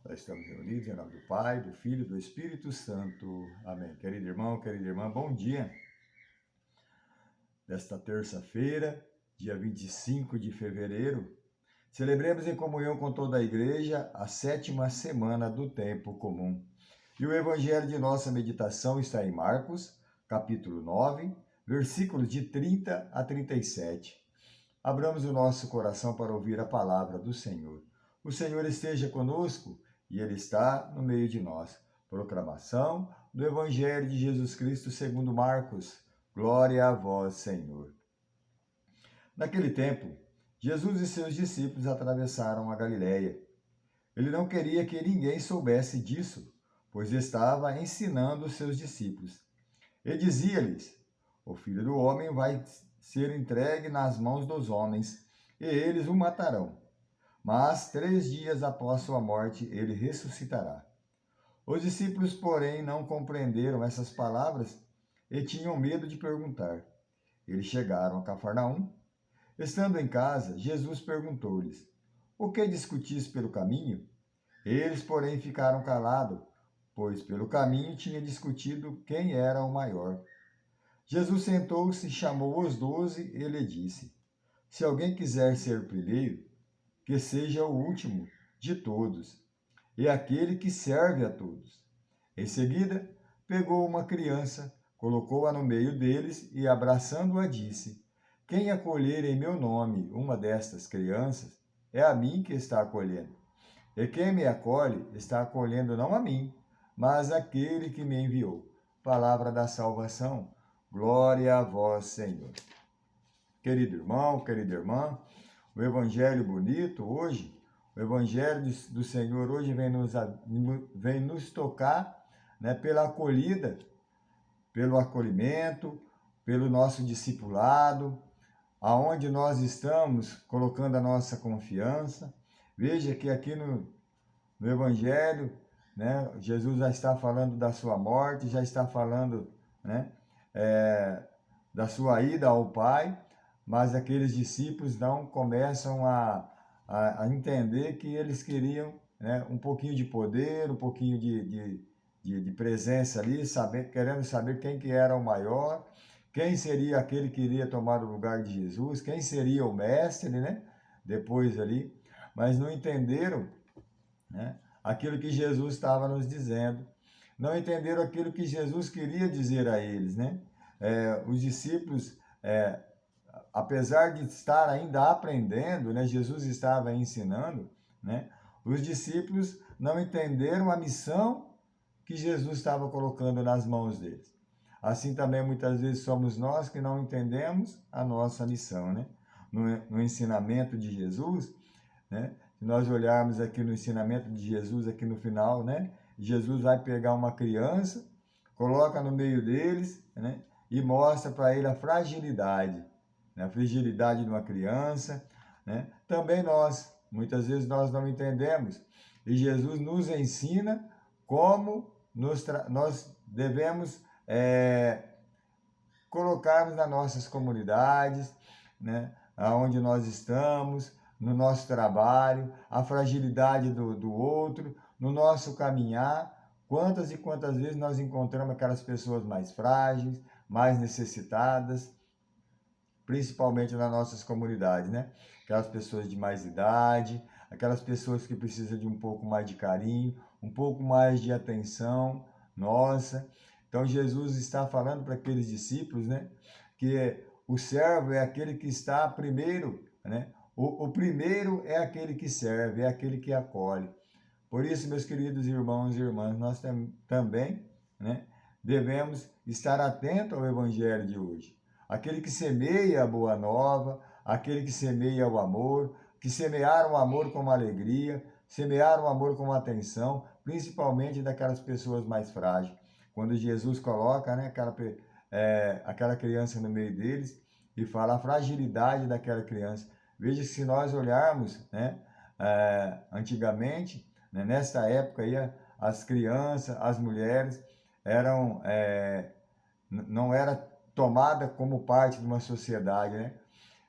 Nós estamos reunidos em nome do Pai, do Filho e do Espírito Santo. Amém. Querido irmão, querida irmã, bom dia. Desta terça-feira, dia 25 de fevereiro, celebremos em comunhão com toda a igreja a 7ª semana do tempo comum. E o evangelho de nossa meditação está em Marcos, capítulo 9, versículos de 30 a 37. Abramos o nosso coração para ouvir a palavra do Senhor. O Senhor esteja conosco e Ele está no meio de nós. Proclamação do Evangelho de Jesus Cristo segundo Marcos. Glória a vós, Senhor. Naquele tempo, Jesus e seus discípulos atravessaram a Galileia. Ele não queria que ninguém soubesse disso, pois estava ensinando os seus discípulos. E dizia-lhes: o Filho do Homem vai ser entregue nas mãos dos homens, e eles o matarão. Mas 3 dias após sua morte, ele ressuscitará. Os discípulos, porém, não compreenderam essas palavras e tinham medo de perguntar. Eles chegaram a Cafarnaum. Estando em casa, Jesus perguntou-lhes: o que discutis pelo caminho? Eles, porém, ficaram calados, pois pelo caminho tinha discutido quem era o maior. Jesus sentou-se, chamou os 12 e lhe disse: se alguém quiser ser o primeiro, que seja o último de todos e aquele que serve a todos. Em seguida, pegou uma criança, colocou-a no meio deles e, abraçando-a, disse: quem acolher em meu nome uma destas crianças, é a mim que está acolhendo. E quem me acolhe, está acolhendo não a mim, mas aquele que me enviou. Palavra da salvação. Glória a vós, Senhor. Querido irmão, querida irmã, o evangelho bonito hoje, o evangelho do Senhor hoje vem nos tocar, né, pela acolhida, pelo acolhimento, pelo nosso discipulado, aonde nós estamos colocando a nossa confiança. Veja que aqui no evangelho, né, Jesus já está falando da sua morte, já está falando, né, da sua ida ao Pai, mas aqueles discípulos não começam a entender que eles queriam, né, um pouquinho de poder, um pouquinho de presença ali, querendo saber quem que era o maior, quem seria aquele que iria tomar o lugar de Jesus, quem seria o mestre, né, depois ali, mas não entenderam, né, aquilo que Jesus estava nos dizendo, não entenderam aquilo que Jesus queria dizer a eles, né? Os discípulos, apesar de estar ainda aprendendo, né, Jesus estava ensinando, né, os discípulos não entenderam a missão que Jesus estava colocando nas mãos deles. Assim também muitas vezes somos nós que não entendemos a nossa missão, né? No ensinamento de Jesus, né? Se nós olharmos aqui no ensinamento de Jesus, aqui no final, né? Jesus vai pegar uma criança, coloca no meio deles, né? E mostra para ele a fragilidade, né? A fragilidade de uma criança, né? Também muitas vezes nós não entendemos. E Jesus nos ensina como nós devemos colocarmos nas nossas comunidades, né? Aonde nós estamos, no nosso trabalho, a fragilidade do outro, no nosso caminhar. Quantas e quantas vezes nós encontramos aquelas pessoas mais frágeis, mais necessitadas, principalmente nas nossas comunidades, né? Aquelas pessoas de mais idade, aquelas pessoas que precisam de um pouco mais de carinho, um pouco mais de atenção nossa. Então Jesus está falando para aqueles discípulos, né, que o servo é aquele que está primeiro, né? O primeiro é aquele que serve, é aquele que acolhe. Por isso, meus queridos irmãos e irmãs, nós também, né, devemos estar atentos ao evangelho de hoje. Aquele que semeia a boa nova, aquele que semeia o amor, que semearam o amor com alegria, semearam o amor com atenção, principalmente daquelas pessoas mais frágeis. Quando Jesus coloca, né, aquela criança no meio deles e fala a fragilidade daquela criança. Veja, se nós olharmos, né, antigamente, né, nesta época aí, as crianças, as mulheres não era tomada como parte de uma sociedade, né?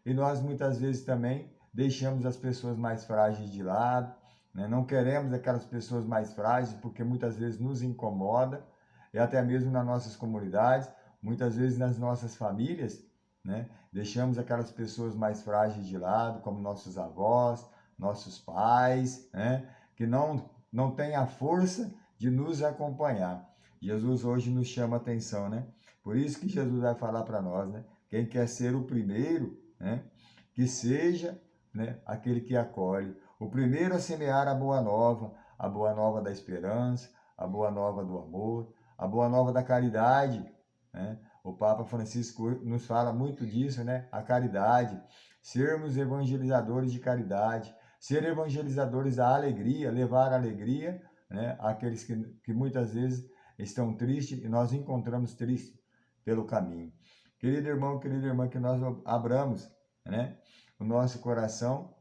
E nós muitas vezes também deixamos as pessoas mais frágeis de lado, né? Não queremos aquelas pessoas mais frágeis, porque muitas vezes nos incomoda, e até mesmo nas nossas comunidades, muitas vezes nas nossas famílias, né? Deixamos aquelas pessoas mais frágeis de lado, como nossos avós, nossos pais, né? Que não têm a força de nos acompanhar. Jesus hoje nos chama a atenção, né? Por isso que Jesus vai falar para nós, né? Quem quer ser o primeiro, né? Que seja, né? Aquele que acolhe. O primeiro a semear a boa nova da esperança, a boa nova do amor, a boa nova da caridade, né? O Papa Francisco nos fala muito disso, né? A caridade, sermos evangelizadores de caridade, ser evangelizadores da alegria, levar alegria, né? Àqueles que muitas vezes estão tristes e nós encontramos tristes pelo caminho. Querido irmão, querida irmã, que nós abramos, né? O nosso coração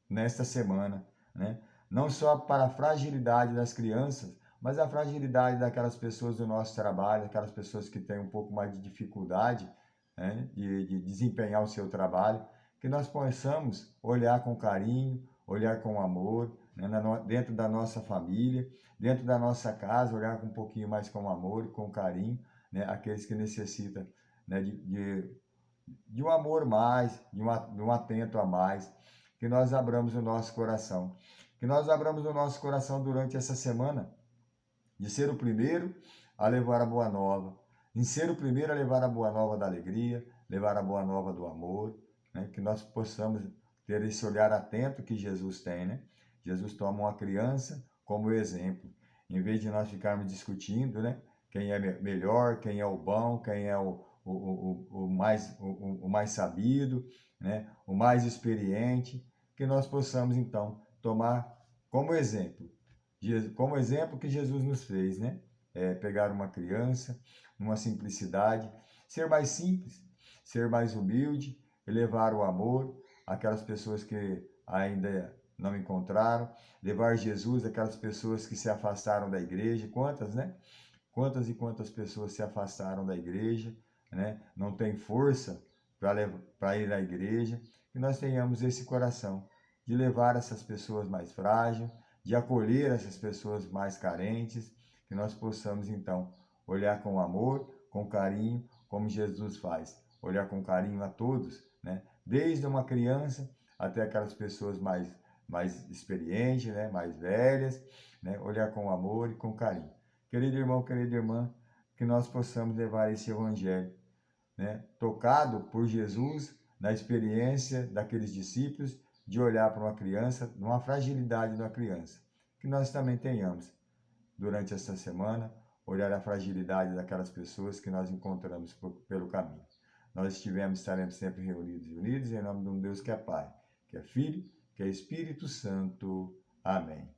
nesta semana, né? Não só para a fragilidade das crianças, mas a fragilidade daquelas pessoas do nosso trabalho, aquelas pessoas que têm um pouco mais de dificuldade, né, de desempenhar o seu trabalho, que nós possamos olhar com carinho, olhar com amor, né, dentro da nossa família, dentro da nossa casa, olhar com um pouquinho mais com amor, com carinho, né, aqueles que necessitam, né, de um amor mais, de um atento a mais, que nós abramos o nosso coração. Que nós abramos o nosso coração durante essa semana, de ser o primeiro a levar a boa nova, em ser o primeiro a levar a boa nova da alegria, levar a boa nova do amor, né? Que nós possamos ter esse olhar atento que Jesus tem, né? Jesus toma uma criança como exemplo, em vez de nós ficarmos discutindo, né? Quem é melhor, quem é o bom, quem é o mais sabido, né? O mais experiente, que nós possamos então tomar como exemplo que Jesus nos fez, né? Pegar uma criança, numa simplicidade, ser mais simples, ser mais humilde, levar o amor àquelas pessoas que ainda não encontraram, levar Jesus àquelas pessoas que se afastaram da igreja, quantas, né? Quantas e quantas pessoas se afastaram da igreja, né? Não tem força para ir à igreja, que nós tenhamos esse coração de levar essas pessoas mais frágeis, de acolher essas pessoas mais carentes, que nós possamos então olhar com amor, com carinho, como Jesus faz, olhar com carinho a todos, né? Desde uma criança até aquelas pessoas mais experientes, né? Mais velhas, né? Olhar com amor e com carinho. Querido irmão, querida irmã, que nós possamos levar esse evangelho, né? Tocado por Jesus na experiência daqueles discípulos, de olhar para uma criança, numa fragilidade de uma criança. Que nós também tenhamos, durante esta semana, olhar a fragilidade daquelas pessoas que nós encontramos pelo caminho. Nós estaremos sempre reunidos e unidos em nome de um Deus que é Pai, que é Filho, que é Espírito Santo. Amém.